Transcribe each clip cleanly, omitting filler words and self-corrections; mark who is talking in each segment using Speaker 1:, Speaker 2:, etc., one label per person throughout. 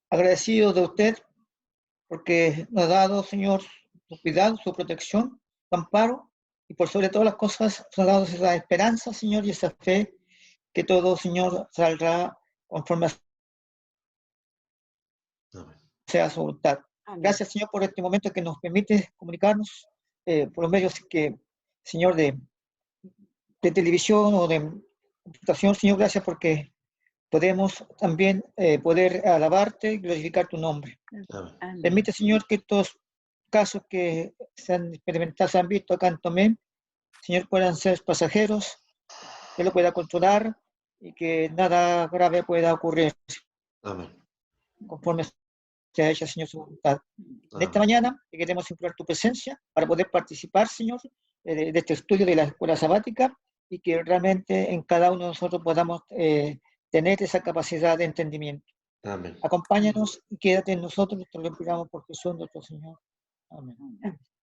Speaker 1: agradecidos de usted porque nos ha dado, Señor, su cuidado, su protección, su amparo, y por sobre todas las cosas nos ha dado esa esperanza, Señor, y esa fe que todo, Señor, saldrá conforme sea su voluntad.
Speaker 2: Amén.
Speaker 1: Gracias, Señor, por este momento que nos permite comunicarnos por los medios que, Señor, de televisión o de computación, Señor, gracias porque podemos también poder alabarte y glorificar tu nombre.
Speaker 2: Amén.
Speaker 1: Permite, Señor, que estos casos que se han experimentado, se han visto acá en Tomé, Señor, puedan ser pasajeros, que lo pueda controlar y que nada grave pueda ocurrir.
Speaker 3: Amén.
Speaker 1: Conforme sea hecha, Señor, su voluntad. En esta
Speaker 3: Amén.
Speaker 1: mañana te queremos implorar tu presencia para poder participar, Señor, de este estudio de la escuela sabática y que realmente en cada uno de nosotros podamos tener esa capacidad de entendimiento.
Speaker 3: Amén.
Speaker 1: Acompáñanos y quédate en nosotros, te lo imploramos por Jesús nuestro Señor. Amén.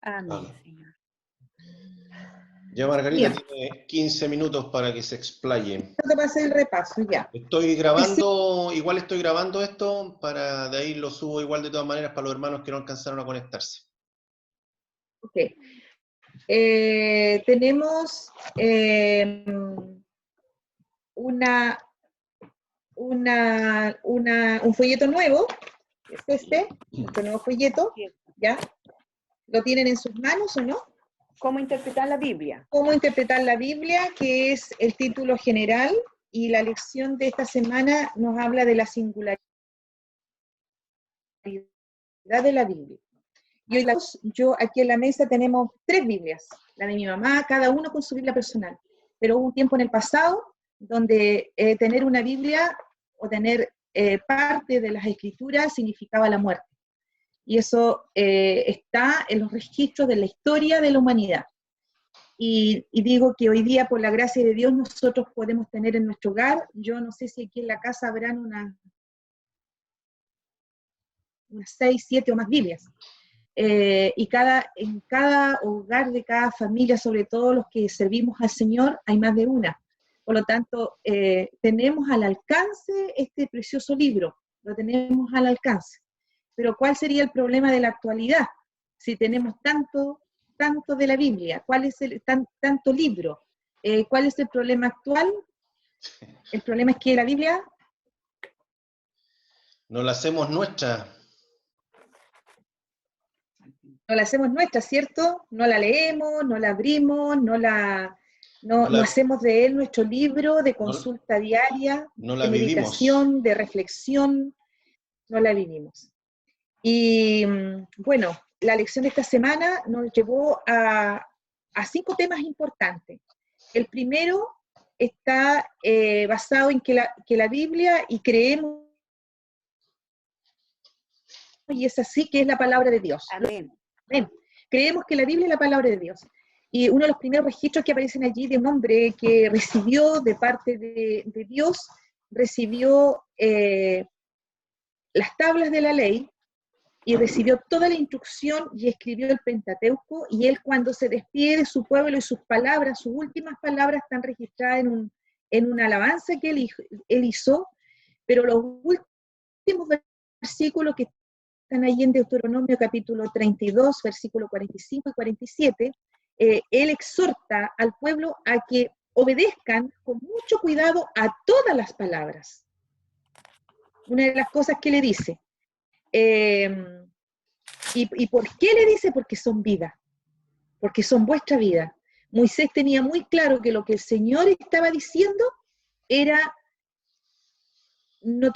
Speaker 2: Amén, Señor.
Speaker 3: Ya Margarita
Speaker 4: Bien.
Speaker 3: tiene 15 minutos para que se explaye.
Speaker 4: Te va a hacer el repaso ya.
Speaker 3: Estoy grabando, igual estoy grabando esto, para de ahí lo subo igual de todas maneras para los hermanos que no alcanzaron a conectarse.
Speaker 4: Ok. Tenemos un folleto nuevo, es este nuevo folleto, ¿ya? ¿Lo tienen en sus manos o no?
Speaker 2: ¿Cómo interpretar la Biblia?
Speaker 4: ¿Cómo interpretar la Biblia?, que es el título general, y la lección de esta semana nos habla de la singularidad de la Biblia. Y hoy yo aquí en la mesa tenemos 3 Biblias, la de mi mamá, cada uno con su Biblia personal. Pero hubo un tiempo en el pasado donde tener una Biblia o tener parte de las Escrituras significaba la muerte. Y eso está en los registros de la historia de la humanidad. Y digo que hoy día, por la gracia de Dios, nosotros podemos tener en nuestro hogar, yo no sé si aquí en la casa habrán unas 6, 7 o más Biblias. Y en cada hogar de cada familia, sobre todo los que servimos al Señor, hay más de una. Por lo tanto, tenemos al alcance este precioso libro, lo tenemos al alcance. Pero ¿cuál sería el problema de la actualidad? Si tenemos tanto de la Biblia, ¿cuál es tanto libro? ¿Cuál es el problema actual? El problema es que la Biblia
Speaker 3: No la hacemos nuestra.
Speaker 4: no la hacemos nuestra, ¿cierto? No la leemos, no la abrimos, no hacemos de él nuestro libro de consulta diaria,
Speaker 3: no la
Speaker 4: de meditación, de reflexión, no la vivimos. Y bueno, la lección de esta semana nos llevó a 5 temas importantes. El primero está basado en que la Biblia, y creemos, y es así, que es la palabra de Dios.
Speaker 2: Amén.
Speaker 4: Amén. Creemos que la Biblia es la palabra de Dios. Y uno de los primeros registros que aparecen allí de un hombre que recibió de parte de Dios, recibió las tablas de la ley, y recibió toda la instrucción y escribió el Pentateuco, y él, cuando se despide de su pueblo y sus palabras, sus últimas palabras están registradas en una alabanza que él hizo, pero los últimos versículos que están ahí en Deuteronomio capítulo 32, versículos 45 y 47, él exhorta al pueblo a que obedezcan con mucho cuidado a todas las palabras. Una de las cosas que le dice, ¿y por qué le dice? Porque son vida, porque son vuestra vida. Moisés tenía muy claro que lo que el Señor estaba diciendo era, no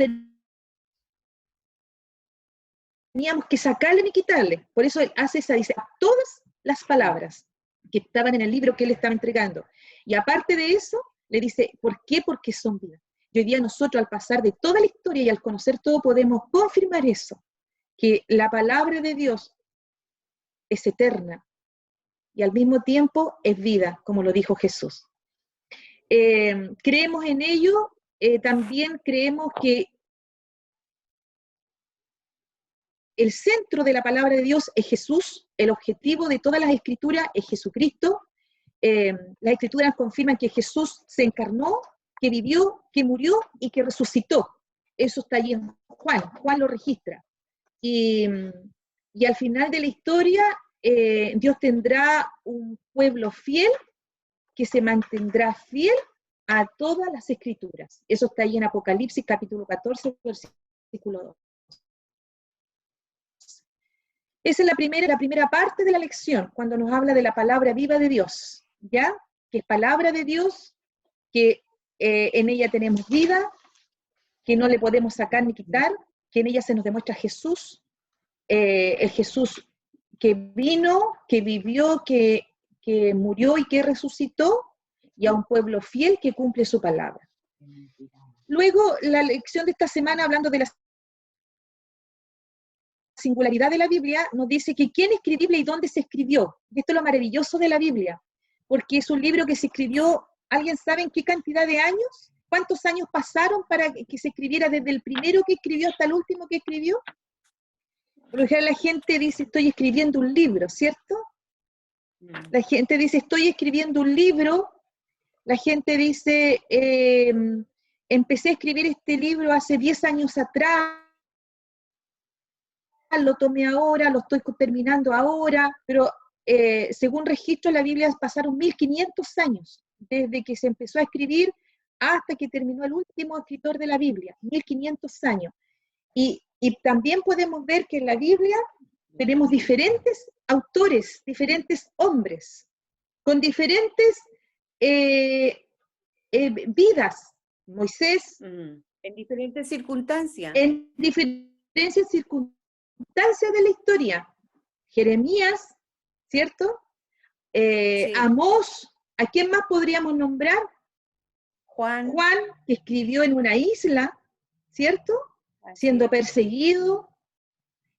Speaker 4: teníamos que sacarle ni quitarle. Por eso él hace dice, todas las palabras que estaban en el libro que él estaba entregando. Y aparte de eso, le dice, ¿por qué? Porque son vida. Y hoy día nosotros, al pasar de toda la historia y al conocer todo, podemos confirmar eso, que la palabra de Dios es eterna y al mismo tiempo es vida, como lo dijo Jesús. Creemos en ello, también creemos que el centro de la palabra de Dios es Jesús, el objetivo de todas las escrituras es Jesucristo. Las escrituras confirman que Jesús se encarnó, que vivió, que murió y que resucitó. eso está allí en Juan. Juan lo registra. Y al final de la historia, Dios tendrá un pueblo fiel que se mantendrá fiel a todas las escrituras. Eso está ahí en Apocalipsis capítulo 14, versículo 2. Esa es la primera parte de la lección, cuando nos habla de la palabra viva de Dios, ¿ya? Que es palabra de Dios, que en ella tenemos vida, que no le podemos sacar ni quitar, que en ella se nos demuestra Jesús, el Jesús que vino, que vivió, que murió y que resucitó, y a un pueblo fiel que cumple su palabra. Luego, la lección de esta semana, hablando de la singularidad de la Biblia, nos dice que quién escribió la Biblia y dónde se escribió. Y esto es lo maravilloso de la Biblia, porque es un libro que se escribió, ¿alguien sabe en qué cantidad de años? ¿Cuántos años pasaron para que se escribiera desde el primero que escribió hasta el último que escribió? Por lo general la gente dice, estoy escribiendo un libro, ¿cierto? La gente dice, estoy escribiendo un libro. La gente dice, empecé a escribir este libro hace 10 años atrás, lo tomé ahora, lo estoy terminando ahora, pero según registro de la Biblia pasaron 1500 años, desde que se empezó a escribir hasta que terminó el último escritor de la Biblia, 1500 años. Y también podemos ver que en la Biblia tenemos diferentes autores, diferentes hombres, con diferentes vidas. Moisés,
Speaker 2: en diferentes circunstancias.
Speaker 4: en diferentes circunstancias de la historia. Jeremías, ¿cierto?
Speaker 2: Sí.
Speaker 4: Amós, ¿a quién más podríamos nombrar?
Speaker 2: Juan,
Speaker 4: que escribió en una isla, ¿cierto? Siendo perseguido.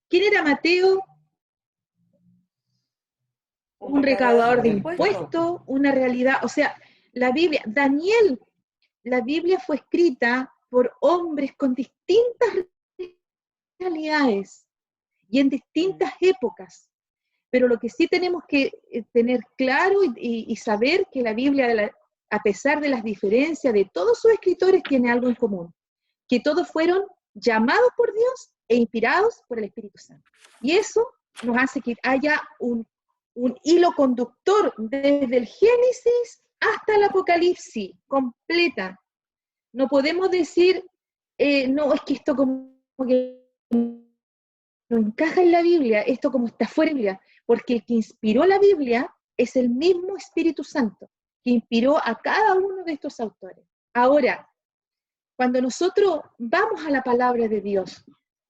Speaker 4: ¿Quién era Mateo? Un recaudador de impuestos, una realidad, o sea, la Biblia, Daniel, la Biblia fue escrita por hombres con distintas realidades y en distintas épocas, pero lo que sí tenemos que tener claro y saber que la Biblia, a pesar de las diferencias de todos sus escritores, tiene algo en común, que todos fueron llamados por Dios e inspirados por el Espíritu Santo. Y eso nos hace que haya un hilo conductor desde el Génesis hasta el Apocalipsis, completa. No podemos decir, no, es que esto como que no encaja en la Biblia, esto como está fuera de la Biblia, porque el que inspiró la Biblia es el mismo Espíritu Santo, que inspiró a cada uno de estos autores. Ahora, cuando nosotros vamos a la palabra de Dios,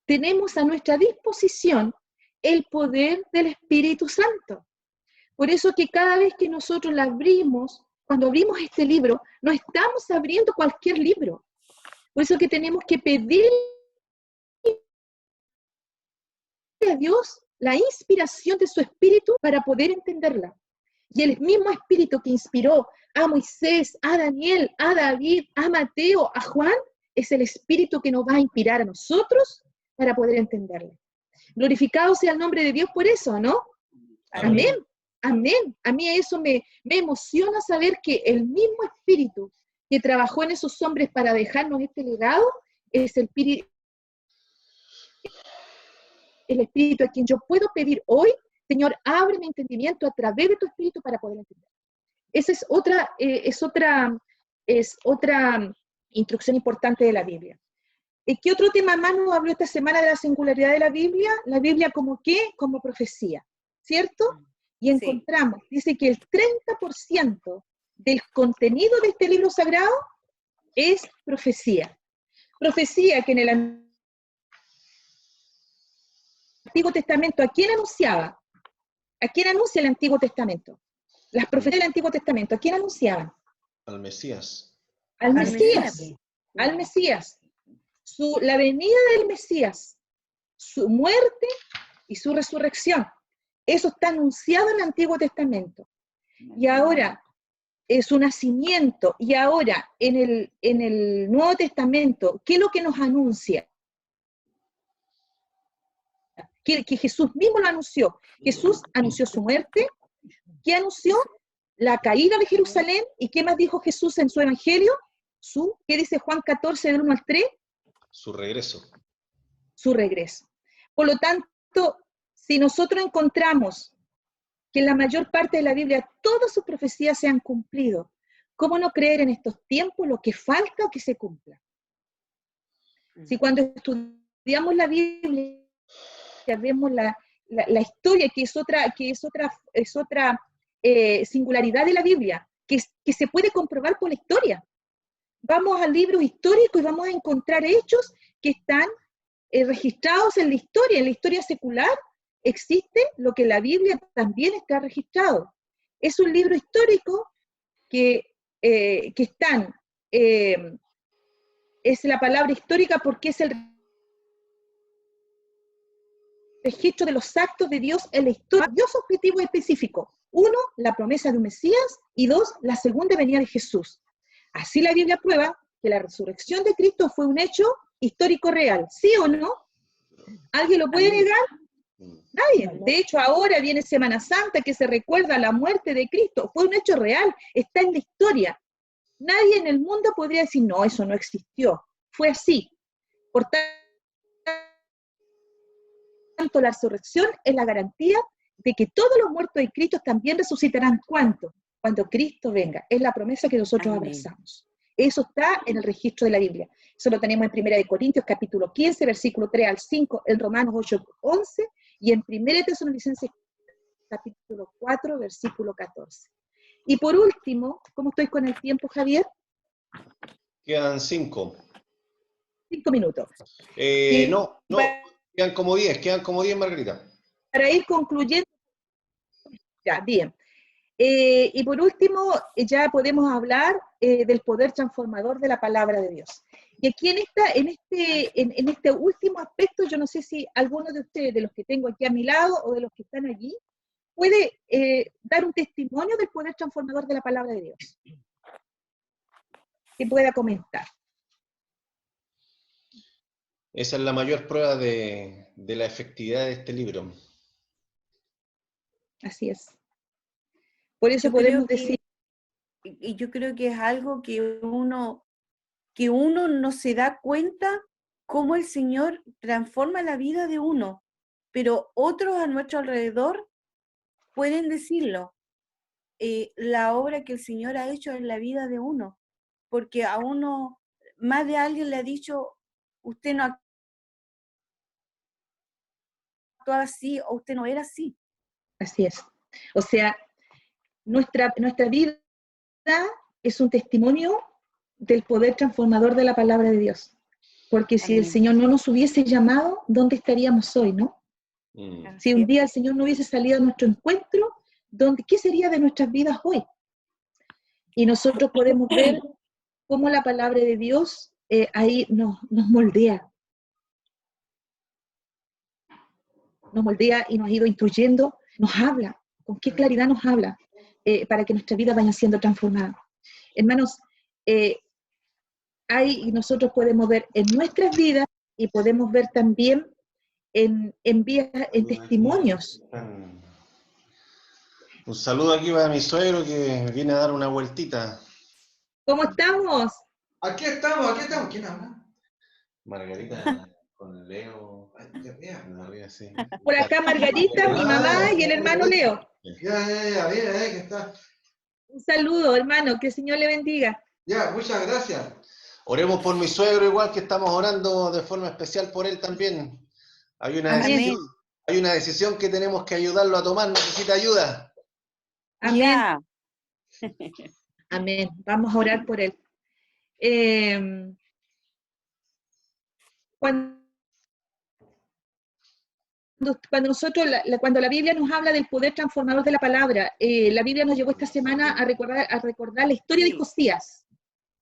Speaker 4: tenemos a nuestra disposición el poder del Espíritu Santo. Por eso que cada vez que nosotros la abrimos, cuando abrimos este libro, no estamos abriendo cualquier libro. Por eso que tenemos que pedir a Dios la inspiración de su Espíritu para poder entenderla. Y el mismo Espíritu que inspiró a Moisés, a Daniel, a David, a Mateo, a Juan, es el Espíritu que nos va a inspirar a nosotros para poder entenderla. Glorificado sea el nombre de Dios por eso, ¿no? Amén. Amén. A mí eso me emociona saber que el mismo Espíritu que trabajó en esos hombres para dejarnos este legado es el Espíritu a quien yo puedo pedir hoy, Señor, abre mi entendimiento a través de tu Espíritu para poder entender. Esa es otra instrucción importante de la Biblia. ¿Qué otro tema más nos habló esta semana de la singularidad de la Biblia? La Biblia como qué? Como profecía, ¿cierto? Y encontramos, dice que el 30% del contenido de este libro sagrado es profecía. Profecía que en el Antiguo Testamento, ¿a quién anunciaba? ¿A quién anuncia el Antiguo Testamento? Las profecías del Antiguo Testamento, ¿a quién anunciaban?
Speaker 3: Al Mesías.
Speaker 4: Al Mesías. Al Mesías. La venida del Mesías, su muerte y su resurrección. Eso está anunciado en el Antiguo Testamento. Y ahora, su nacimiento, y ahora en el Nuevo Testamento, ¿qué es lo que nos anuncia? Que Jesús mismo lo anunció. Jesús anunció su muerte. ¿Qué anunció? La caída de Jerusalén. ¿Y qué más dijo Jesús en su evangelio? ¿Qué dice Juan 14, del 1 al 3?
Speaker 3: Su regreso.
Speaker 4: Su regreso. Por lo tanto, si nosotros encontramos que en la mayor parte de la Biblia todas sus profecías se han cumplido, ¿cómo no creer en estos tiempos lo que falta que se cumpla? Si cuando estudiamos la Biblia vemos la historia, que es otra singularidad de la Biblia, que se puede comprobar por la historia. Vamos al libro histórico y vamos a encontrar hechos que están registrados en la historia secular. Existe lo que en la Biblia también está registrado. Es un libro histórico que están, es la palabra histórica porque es el registro de los actos de Dios en la historia, dos objetivos específicos. Uno, la promesa de un Mesías, y dos, la segunda venida de Jesús. Así la Biblia prueba que la resurrección de Cristo fue un hecho histórico real, ¿sí o no? ¿Alguien lo puede negar? Nadie. De hecho, ahora viene Semana Santa, que se recuerda la muerte de Cristo. Fue un hecho real, está en la historia. Nadie en el mundo podría decir, no, eso no existió. Fue así. Por tanto, la resurrección es la garantía de que todos los muertos de Cristo también resucitarán. ¿Cuánto? Cuando Cristo venga. Es la promesa que nosotros abrazamos. Eso está en el registro de la Biblia. Eso lo tenemos en 1 Corintios capítulo 15, versículo 3 al 5, en Romanos 8, 11, y en 1 Tesalonicenses capítulo 4, versículo 14. Y por último, ¿cómo estoy con el tiempo, Javier?
Speaker 3: Quedan 5.
Speaker 4: 5 minutos.
Speaker 3: No, quedan como 10, Margarita.
Speaker 4: Para ir concluyendo, ya, bien. Y por último, ya podemos hablar del poder transformador de la palabra de Dios. Y aquí en este último aspecto, yo no sé si alguno de ustedes, de los que tengo aquí a mi lado o de los que están allí, puede dar un testimonio del poder transformador de la palabra de Dios. Que pueda comentar.
Speaker 3: Esa es la mayor prueba de la efectividad de este libro.
Speaker 4: Así es. Por eso podemos decir...
Speaker 2: Y yo creo que es algo que uno no se da cuenta cómo el Señor transforma la vida de uno, pero otros a nuestro alrededor pueden decirlo. La obra que el Señor ha hecho en la vida de uno, porque a uno, más de alguien le ha dicho, usted no actuaba así, o usted no era así.
Speaker 4: Así es. O sea, nuestra vida es un testimonio del poder transformador de la palabra de Dios. Porque si el Señor no nos hubiese llamado, ¿dónde estaríamos hoy, no? Si un día el Señor no hubiese salido a nuestro encuentro, ¿qué sería de nuestras vidas hoy? Y nosotros podemos ver cómo la palabra de Dios ahí nos moldea. Nos moldea y nos ha ido instruyendo, nos habla. ¿Con qué claridad nos habla? Para que nuestra vida vaya siendo transformada. Hermanos, nosotros podemos ver en nuestras vidas y podemos ver también en testimonios.
Speaker 3: Un saludo aquí para mi suegro que viene a dar una vueltita.
Speaker 4: ¿Cómo estamos?
Speaker 5: Aquí estamos. ¿Quién habla?
Speaker 3: Margarita con Leo. Sí.
Speaker 4: Por acá Margarita, mi mamá y el hermano Leo.
Speaker 5: Ya, bien, ¿qué está?
Speaker 4: Un saludo, hermano, que el Señor le bendiga.
Speaker 5: Ya, muchas gracias.
Speaker 3: Oremos por mi suegro igual, que estamos orando de forma especial por él también. Hay una decisión que tenemos que ayudarlo a tomar, necesita ayuda.
Speaker 4: Amén.
Speaker 2: Yeah.
Speaker 4: Amén. Vamos a orar por él. Cuando la Biblia nos habla del poder transformador de la palabra, la Biblia nos llegó esta semana a recordar la historia de Josías.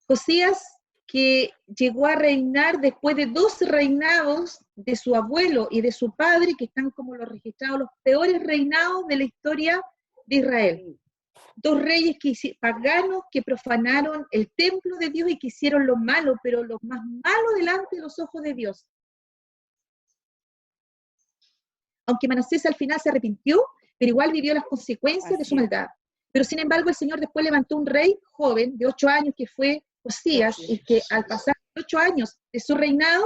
Speaker 4: Josías, que llegó a reinar después de 2 reinados de su abuelo y de su padre, que están como los registrados, los peores reinados de la historia de Israel. 2 reyes paganos que profanaron el templo de Dios y que hicieron lo malo, pero lo más malo delante de los ojos de Dios. Aunque Manasés al final se arrepintió, pero igual vivió las consecuencias de su maldad. Pero sin embargo el Señor después levantó un rey joven de 8 años que fue Josías, y que al pasar 8 18 años de su reinado,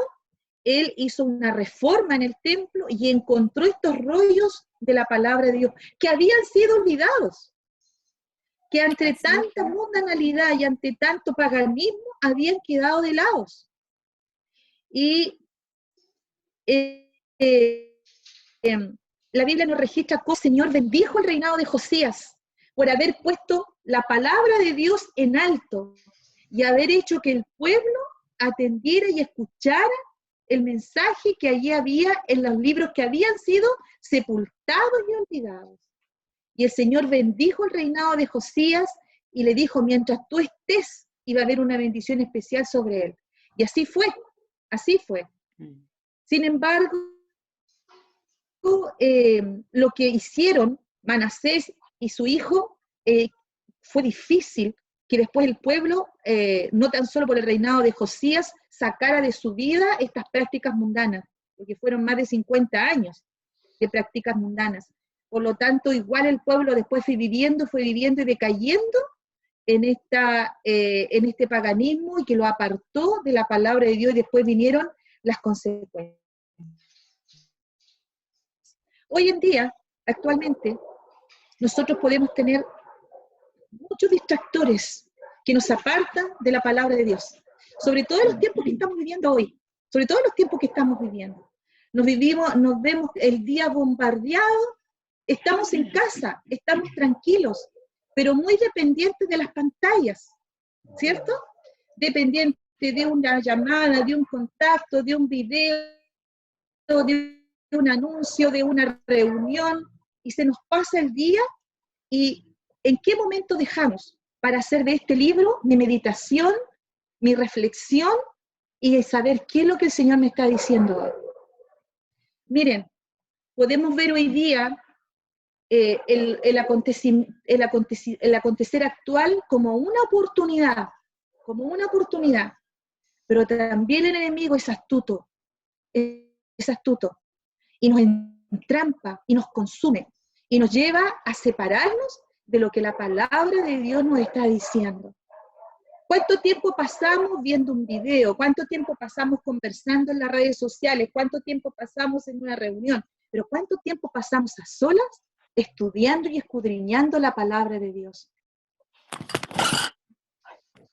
Speaker 4: él hizo una reforma en el templo y encontró estos rollos de la palabra de Dios, que habían sido olvidados, que ante tanta mundanalidad y ante tanto paganismo habían quedado de lado. Y la Biblia nos registra cómo el Señor bendijo el reinado de Josías por haber puesto la palabra de Dios en alto y haber hecho que el pueblo atendiera y escuchara el mensaje que allí había en los libros que habían sido sepultados y olvidados. Y el Señor bendijo el reinado de Josías y le dijo, mientras tú estés, iba a haber una bendición especial sobre él. Y así fue, así fue. Sin embargo, lo que hicieron Manasés y su hijo fue difícil que después el pueblo, no tan solo por el reinado de Josías, sacara de su vida estas prácticas mundanas, porque fueron más de 50 años de prácticas mundanas. Por lo tanto, igual el pueblo después fue viviendo y decayendo en este paganismo y que lo apartó de la palabra de Dios y después vinieron las consecuencias. Hoy en día, actualmente, nosotros podemos tener muchos distractores que nos apartan de la palabra de Dios, sobre todo en los tiempos que estamos viviendo hoy, sobre todo en los tiempos que estamos viviendo. Nos vemos el día bombardeado, estamos en casa, estamos tranquilos, pero muy dependientes de las pantallas, ¿cierto? Dependientes de una llamada, de un contacto, de un video, de un anuncio, de una reunión, y se nos pasa el día, y ¿en qué momento dejamos para hacer de este libro mi meditación, mi reflexión, y saber qué es lo que el Señor me está diciendo hoy? Miren, podemos ver hoy día el acontecer actual como una oportunidad, pero también el enemigo es astuto, y nos entrampa, y nos consume, y nos lleva a separarnos de lo que la palabra de Dios nos está diciendo. ¿Cuánto tiempo pasamos viendo un video? ¿Cuánto tiempo pasamos conversando en las redes sociales? ¿Cuánto tiempo pasamos en una reunión? Pero ¿cuánto tiempo pasamos a solas estudiando y escudriñando la palabra de Dios?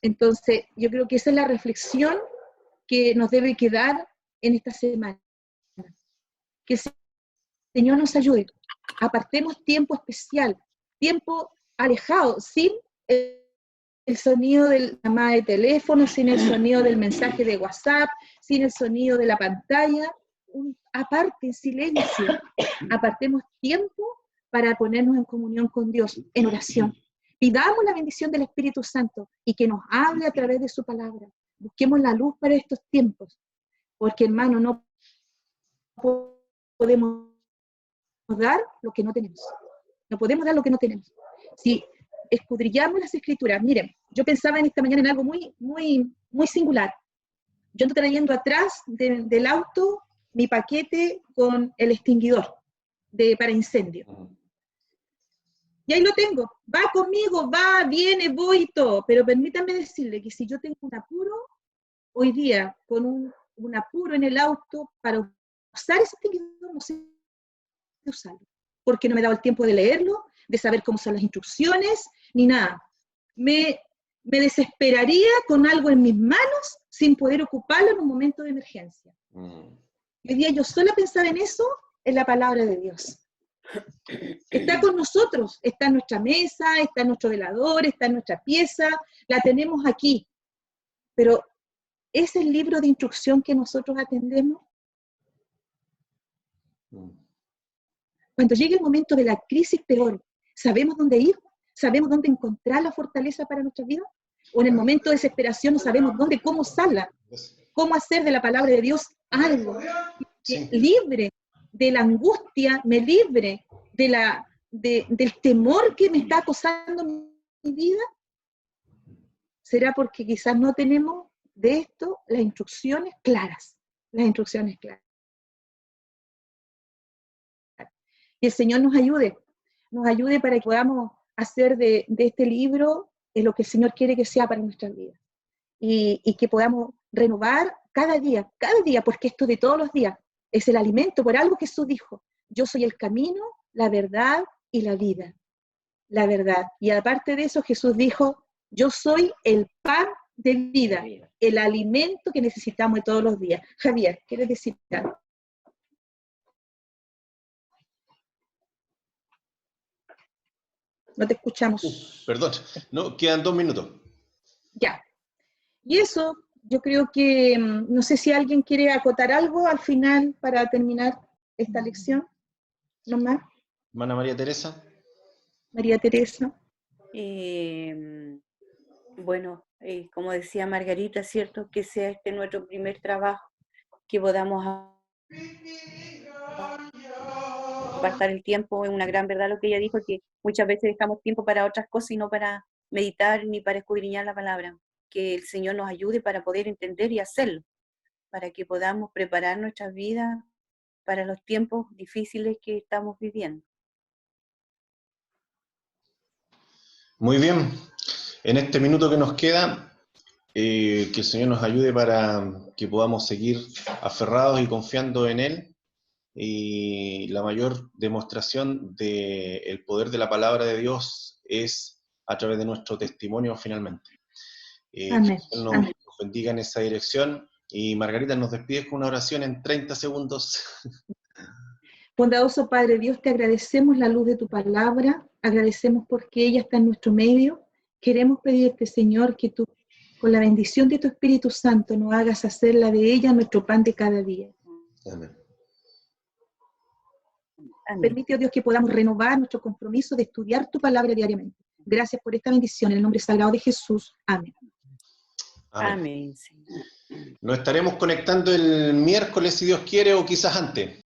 Speaker 4: Entonces, yo creo que esa es la reflexión que nos debe quedar en esta semana. Que el Señor nos ayude. Apartemos tiempo especial, tiempo alejado, sin el sonido de la llamada de teléfono, sin el sonido del mensaje de WhatsApp, sin el sonido de la pantalla. Aparte, en silencio. Apartemos tiempo para ponernos en comunión con Dios, en oración. Pidamos la bendición del Espíritu Santo y que nos hable a través de su palabra. Busquemos la luz para estos tiempos, porque hermano, no podemos dar lo que no tenemos. No podemos dar lo que no tenemos. Si escudriñamos las Escrituras, miren, yo pensaba en esta mañana en algo muy singular. Yo ando trayendo atrás del auto mi paquete con el extinguidor para incendio. Y ahí lo tengo, va conmigo, va, viene, voy y todo, pero permítanme decirle que si yo tengo un apuro, hoy día, con un apuro en el auto, para usar ese extinguidor, no sé usarlo, porque no me he dado el tiempo de leerlo, de saber cómo son las instrucciones, ni nada. Me desesperaría con algo en mis manos sin poder ocuparlo en un momento de emergencia. Y hoy día yo solo pensaba en eso, en la palabra de Dios. Está con nosotros, está en nuestra mesa, está en nuestro velador, está en nuestra pieza, la tenemos aquí. Pero ¿es el libro de instrucción que nosotros atendemos? Cuando llegue el momento de la crisis peor, ¿sabemos dónde ir? ¿Sabemos dónde encontrar la fortaleza para nuestra vida? ¿O en el momento de desesperación no sabemos dónde, cómo usarla? ¿Cómo hacer de la palabra de Dios algo que libre de la angustia, me libre del temor que me está acosando en mi vida? ¿Será porque quizás no tenemos de esto las instrucciones claras? Las instrucciones claras. Y el Señor nos ayude para que podamos hacer de este libro lo que el Señor quiere que sea para nuestras vidas. Y que podamos renovar cada día, porque esto de todos los días es el alimento, por algo Jesús dijo, yo soy el camino, la verdad y la vida. La verdad. Y aparte de eso, Jesús dijo, yo soy el pan de vida, el alimento que necesitamos de todos los días. Javier, ¿quieres decir algo? No te escuchamos.
Speaker 3: Perdón, no, quedan 2 minutos.
Speaker 4: Ya. Y eso, yo creo que, no sé si alguien quiere acotar algo al final para terminar esta lección. ¿No más?
Speaker 3: Hermana María Teresa.
Speaker 4: María Teresa.
Speaker 2: Bueno, como decía Margarita, ¿cierto? Que sea este nuestro primer trabajo, que podamos apartar el tiempo. Es una gran verdad lo que ella dijo, que muchas veces dejamos tiempo para otras cosas y no para meditar ni para escudriñar la palabra. Que el Señor nos ayude para poder entender y hacerlo, para que podamos preparar nuestras vidas para los tiempos difíciles que estamos viviendo.
Speaker 3: Muy bien. En este minuto que nos queda, que el Señor nos ayude para que podamos seguir aferrados y confiando en Él. Y la mayor demostración del poder de la palabra de Dios es a través de nuestro testimonio finalmente.
Speaker 4: Amén.
Speaker 3: Que el Señor nos bendiga en esa dirección. Y Margarita, nos despides con una oración en 30 segundos.
Speaker 4: Bondadoso Padre Dios, te agradecemos la luz de tu palabra, agradecemos porque ella está en nuestro medio. Queremos pedirte, Señor, que tú, con la bendición de tu Espíritu Santo, nos hagas hacerla de ella nuestro pan de cada día.
Speaker 3: Amén.
Speaker 2: Amén.
Speaker 4: Permite, oh Dios, que podamos renovar nuestro compromiso de estudiar tu palabra diariamente. Gracias por esta bendición, en el nombre sagrado de Jesús. Amén.
Speaker 3: Amén.
Speaker 2: Amén, Señor.
Speaker 3: Nos estaremos conectando el miércoles, si Dios quiere, o quizás antes.